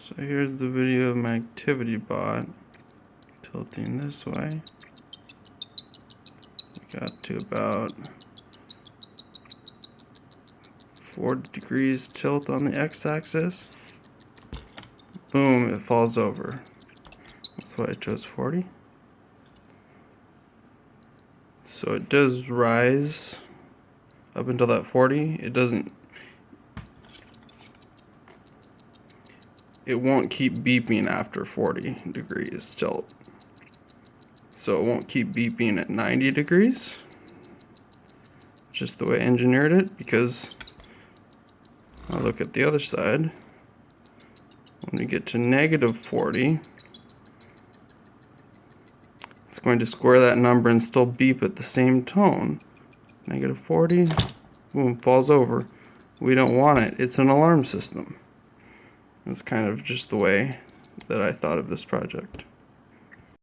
So here's the video of my activity bot tilting this way. We got to about 40 degrees tilt on the x-axis. Boom, it falls over. That's why I chose 40. So it does rise up until that 40. It won't keep beeping after 40 degrees tilt. So it won't keep beeping at 90 degrees. Just the way I engineered it, because I'll look at the other side. When we get to negative 40, it's going to square that number and still beep at the same tone. Negative 40, boom, falls over. We don't want it. It's an alarm system. That's kind of just the way that I thought of this project.